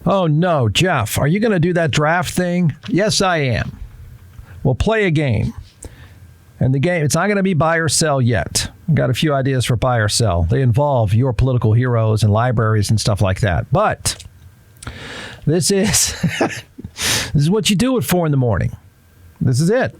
Oh, no, Jeff, are you going to do that draft thing? Yes, I am. We'll play a game. And the game, it's not going to be buy or sell yet. I've got a few ideas for buy or sell. They involve your political heroes and libraries and stuff like that. But this is this is what you do at 4 a.m. This is it.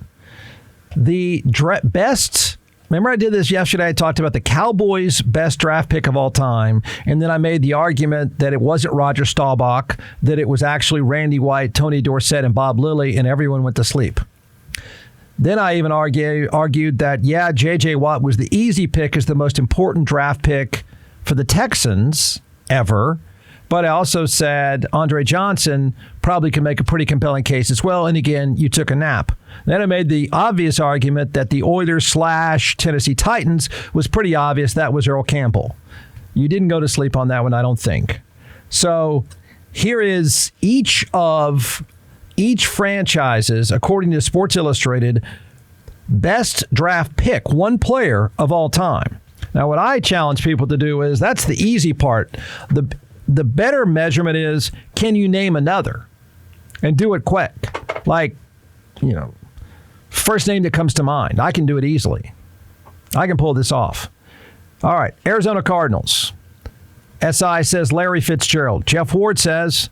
The best. Remember I did this yesterday. I talked about the Cowboys' best draft pick of all time. And then I made the argument that it wasn't Roger Staubach, that it was actually Randy White, Tony Dorsett, and Bob Lilly, and everyone went to sleep. Then I even argued that, yeah, J.J. Watt was the easy pick as the most important draft pick for the Texans ever. But I also said Andre Johnson probably can make a pretty compelling case as well. And again, you took a nap. Then I made the obvious argument that the Oilers/Tennessee Titans was pretty obvious. That was Earl Campbell. You didn't go to sleep on that one, I don't think. So here is each franchise's, according to Sports Illustrated, best draft pick, one player of all time. Now, what I challenge people to do is, that's the easy part. The better measurement is, can you name another? And do it quick. Like, first name that comes to mind. I can do it easily. I can pull this off. All right, Arizona Cardinals. SI says Larry Fitzgerald. Jeff Ward says,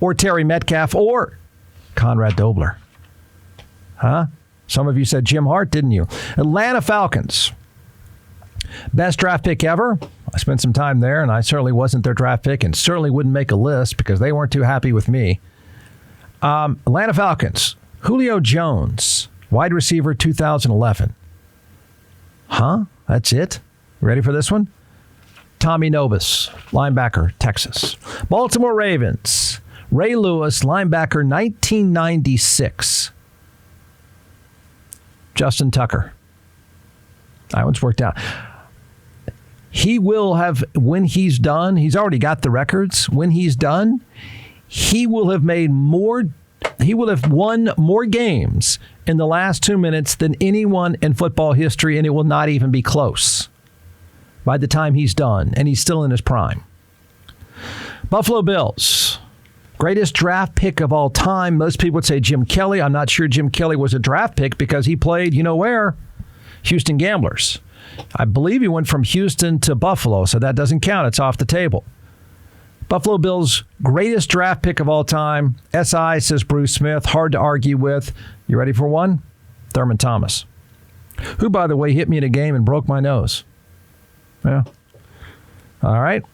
or Terry Metcalf, or Conrad Dobler. Huh? Some of you said Jim Hart, didn't you? Atlanta Falcons. Best draft pick ever. I spent some time there, and I certainly wasn't their draft pick and certainly wouldn't make a list because they weren't too happy with me. Atlanta Falcons. Julio Jones, wide receiver, 2011. Huh? That's it? Ready for this one? Tommy Nobis, linebacker, Texas. Baltimore Ravens. Ray Lewis, linebacker, 1996. Justin Tucker. That one's worked out. He will have, when he's done, he's already got the records. When he's done, he will have won more games in the last 2 minutes than anyone in football history, and it will not even be close by the time he's done, and he's still in his prime. Buffalo Bills. Greatest draft pick of all time. Most people would say Jim Kelly. I'm not sure Jim Kelly was a draft pick because he played, where? Houston Gamblers. I believe he went from Houston to Buffalo, so that doesn't count. It's off the table. Buffalo Bills' greatest draft pick of all time. SI says Bruce Smith. Hard to argue with. You ready for one? Thurman Thomas, who, by the way, hit me in a game and broke my nose. Yeah. All right.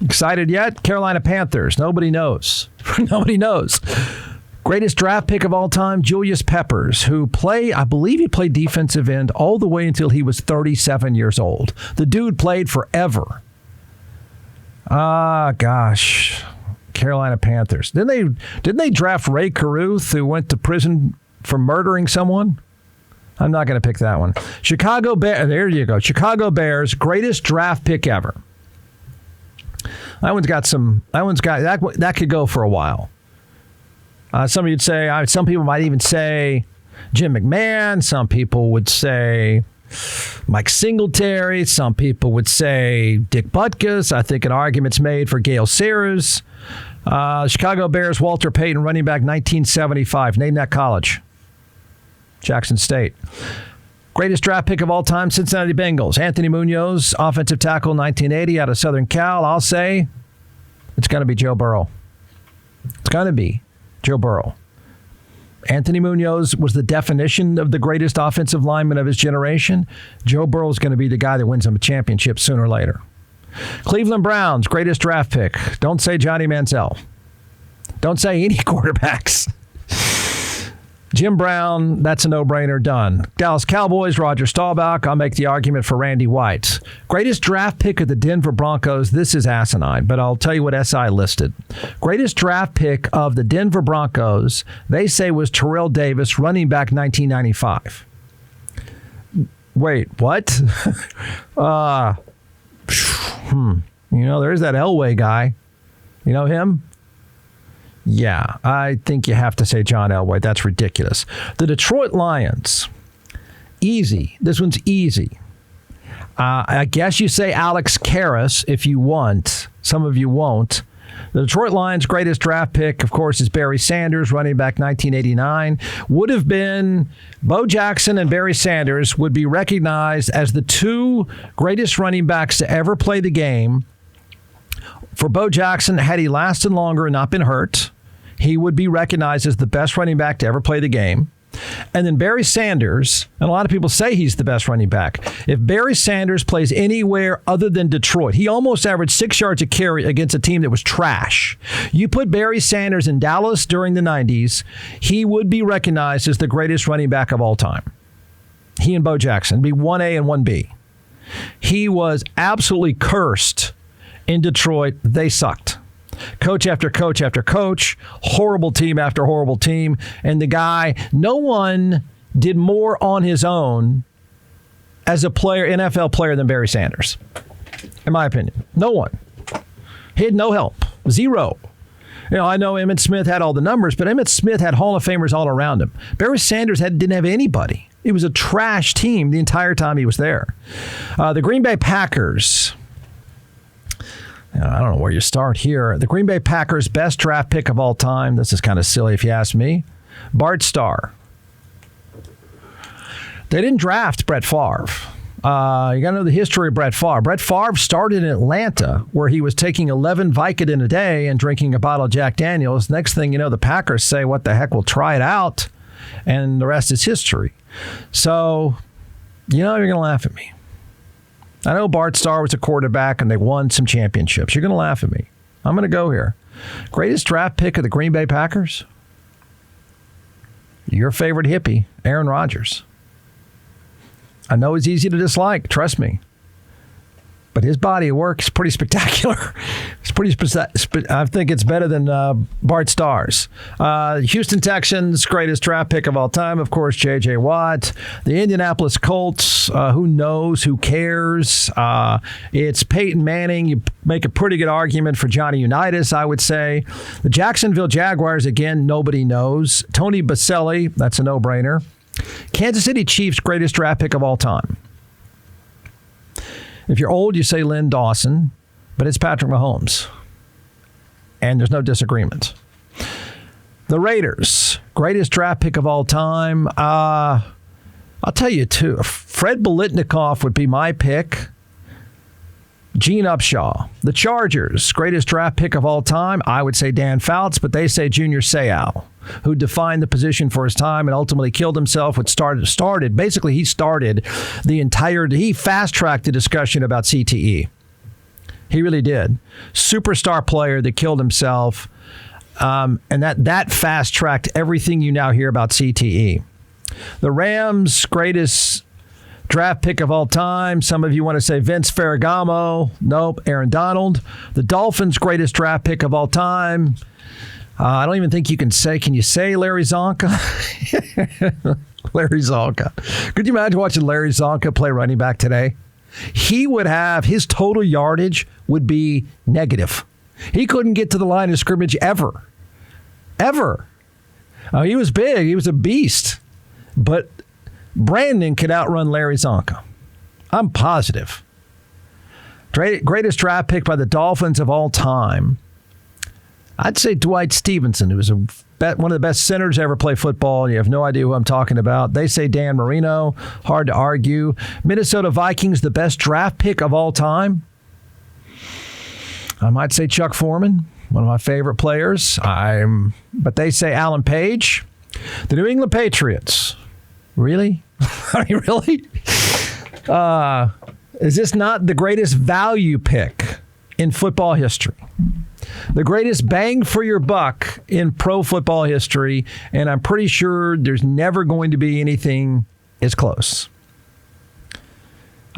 Excited yet? Carolina Panthers. Nobody knows. Nobody knows. Greatest draft pick of all time, Julius Peppers, who I believe he played defensive end all the way until he was 37 years old. The dude played forever. Gosh. Carolina Panthers. Didn't they draft Ray Caruth, who went to prison for murdering someone? I'm not going to pick that one. Chicago Bears. There you go. Chicago Bears, greatest draft pick ever. That could go for a while. Some people might even say Jim McMahon. Some people would say Mike Singletary. Some people would say Dick Butkus. I think an argument's made for Gale Sayers. Chicago Bears, Walter Payton, running back, 1975. Name that college. Jackson State. Greatest draft pick of all time, Cincinnati Bengals. Anthony Munoz, offensive tackle, 1980, out of Southern Cal. I'll say it's going to be Joe Burrow. It's going to be Joe Burrow. Anthony Munoz was the definition of the greatest offensive lineman of his generation. Joe Burrow is going to be the guy that wins him a championship sooner or later. Cleveland Browns, greatest draft pick. Don't say Johnny Manziel. Don't say any quarterbacks. Jim Brown, that's a no-brainer, done. Dallas Cowboys, Roger Staubach. I'll make the argument for Randy White. Greatest draft pick of the Denver Broncos. This is asinine, but I'll tell you what SI listed. Greatest draft pick of the Denver Broncos, they say, was Terrell Davis, running back, 1995. Wait, what? There's that Elway guy. You know him? Yeah, I think you have to say John Elway. That's ridiculous. The Detroit Lions. Easy. This one's easy. I guess you say Alex Karras if you want. Some of you won't. The Detroit Lions' greatest draft pick, of course, is Barry Sanders, running back 1989. Would have been Bo Jackson and Barry Sanders would be recognized as the two greatest running backs to ever play the game. For Bo Jackson, had he lasted longer and not been hurt, he would be recognized as the best running back to ever play the game. And then Barry Sanders, and a lot of people say he's the best running back. If Barry Sanders plays anywhere other than Detroit, he almost averaged 6 yards a carry against a team that was trash. You put Barry Sanders in Dallas during the 90s, he would be recognized as the greatest running back of all time. He and Bo Jackson would be 1A and 1B. He was absolutely cursed in Detroit. They sucked. Coach after coach after coach, horrible team after horrible team. And the guy, no one did more on his own as a player, NFL player, than Barry Sanders, in my opinion. No one. He had no help. Zero. I know Emmitt Smith had all the numbers, but Emmitt Smith had Hall of Famers all around him. Barry Sanders didn't have anybody. It was a trash team the entire time he was there. The Green Bay Packers. I don't know where you start here. The Green Bay Packers' best draft pick of all time. This is kind of silly if you ask me. Bart Starr. They didn't draft Brett Favre. You got to know the history of Brett Favre. Brett Favre started in Atlanta, where he was taking 11 Vicodin a day and drinking a bottle of Jack Daniels. Next thing you know, the Packers say, what the heck, we'll try it out. And the rest is history. So, you're going to laugh at me. I know Bart Starr was a quarterback and they won some championships. You're going to laugh at me. I'm going to go here. Greatest draft pick of the Green Bay Packers? Your favorite hippie, Aaron Rodgers. I know he's easy to dislike, trust me. But his body of work is pretty spectacular. I think it's better than Bart Starr's. Houston Texans, greatest draft pick of all time, of course, J.J. Watt. The Indianapolis Colts, who knows, who cares? It's Peyton Manning. You make a pretty good argument for Johnny Unitas, I would say. The Jacksonville Jaguars, again, nobody knows. Tony Baselli, that's a no-brainer. Kansas City Chiefs, greatest draft pick of all time. If you're old, you say Lynn Dawson, but it's Patrick Mahomes. And there's no disagreement. The Raiders, greatest draft pick of all time. I'll tell you, too. Fred Biletnikoff would be my pick. Gene Upshaw. The Chargers, greatest draft pick of all time. I would say Dan Fouts, but they say Junior Seau, who defined the position for his time and ultimately killed himself. Basically, he fast-tracked the discussion about CTE. He really did. Superstar player that killed himself, and that fast-tracked everything you now hear about CTE. The Rams, greatest draft pick of all time. Some of you want to say Vince Ferragamo. Nope, Aaron Donald. The Dolphins, greatest draft pick of all time. I don't even think you can you say Larry Zonka? Larry Zonka. Could you imagine watching Larry Zonka play running back today? He would have, his total yardage would be negative. He couldn't get to the line of scrimmage ever. Ever. He was big. He was a beast. But Brandon could outrun Larry Zonka. I'm positive. Greatest draft pick by the Dolphins of all time. I'd say Dwight Stevenson, who was one of the best centers to ever play football. You have no idea who I'm talking about. They say Dan Marino. Hard to argue. Minnesota Vikings, the best draft pick of all time. I might say Chuck Foreman, one of my favorite players. But they say Alan Page. The New England Patriots. Really? I mean, really? Is this not the greatest value pick in football history? The greatest bang for your buck in pro football history, and I'm pretty sure there's never going to be anything as close.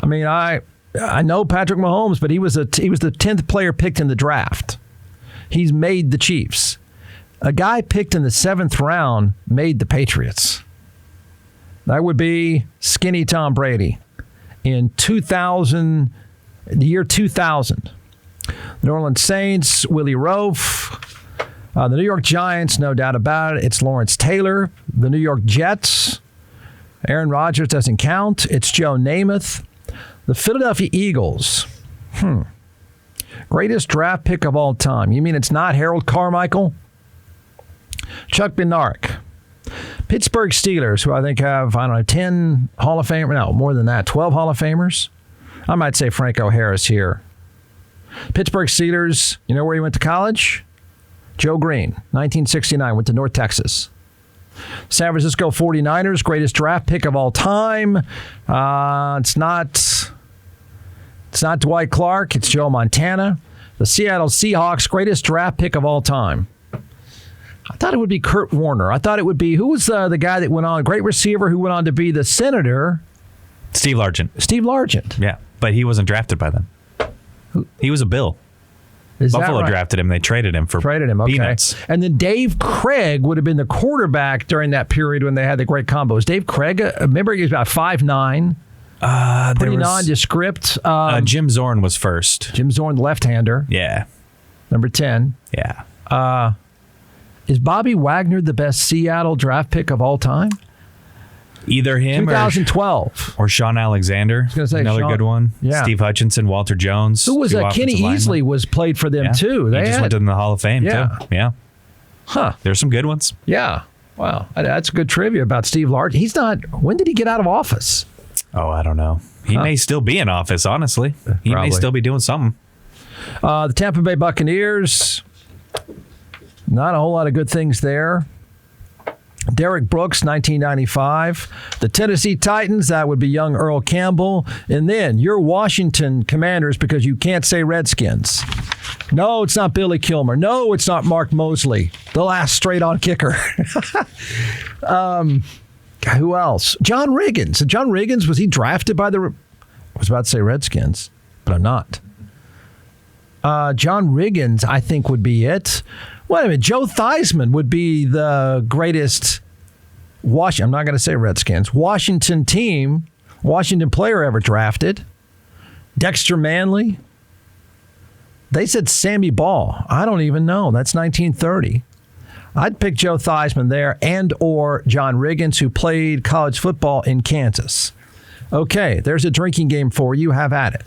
I mean, I know Patrick Mahomes, but he was the 10th player picked in the draft. He's made the Chiefs. A guy picked in the 7th round made the Patriots. That would be skinny Tom Brady in the year 2000. The New Orleans Saints, Willie Roaf. The New York Giants, no doubt about it. It's Lawrence Taylor. The New York Jets. Aaron Rodgers doesn't count. It's Joe Namath. The Philadelphia Eagles. Greatest draft pick of all time. You mean it's not Harold Carmichael? Chuck Bednarik. Pittsburgh Steelers, who I think have, 10 Hall of Famers. No, more than that. 12 Hall of Famers. I might say Franco Harris here. Pittsburgh Steelers, you know where he went to college? Joe Green, 1969, went to North Texas. San Francisco 49ers, greatest draft pick of all time. It's not Dwight Clark. It's Joe Montana. The Seattle Seahawks, greatest draft pick of all time. I thought it would be Kurt Warner. I thought it would be, who was the guy that went on, great receiver who went on to be the senator? Steve Largent. Yeah, but he wasn't drafted by them. He was a Bill. Buffalo drafted him. They traded him for peanuts. And then Dave Craig would have been the quarterback during that period when they had the great combos. Dave Craig, remember he was about 5'9", pretty nondescript. Jim Zorn was first. Jim Zorn, left-hander. Yeah. Number 10. Yeah. Is Bobby Wagner the best Seattle draft pick of all time? Either him 2012. or Sean Alexander. Another good one. Yeah. Steve Hutchinson, Walter Jones. Who was Kenny Easley was played for them too. He just went in the Hall of Fame too. Yeah. Huh. There's some good ones. Yeah. Wow. That's good trivia about Steve Largent. He's not. When did he get out of office? Oh, I don't know. He may still be in office, honestly. He may still be doing something. The Tampa Bay Buccaneers. Not a whole lot of good things there. Derek Brooks, 1995. The Tennessee Titans, that would be young Earl Campbell. And then your Washington Commanders, because you can't say Redskins. No, it's not Billy Kilmer. No, it's not Mark Mosley, the last straight-on kicker. Who else? John Riggins. John Riggins, was he drafted by I was about to say Redskins, but I'm not. John Riggins, I think, would be it. Wait a minute. Joe Theismann would be the greatest I'm not going to say Redskins. Washington player ever drafted. Dexter Manley. They said Sammy Ball. I don't even know. That's 1930. I'd pick Joe Theismann there and or John Riggins, who played college football in Kansas. Okay, there's a drinking game for you. Have at it.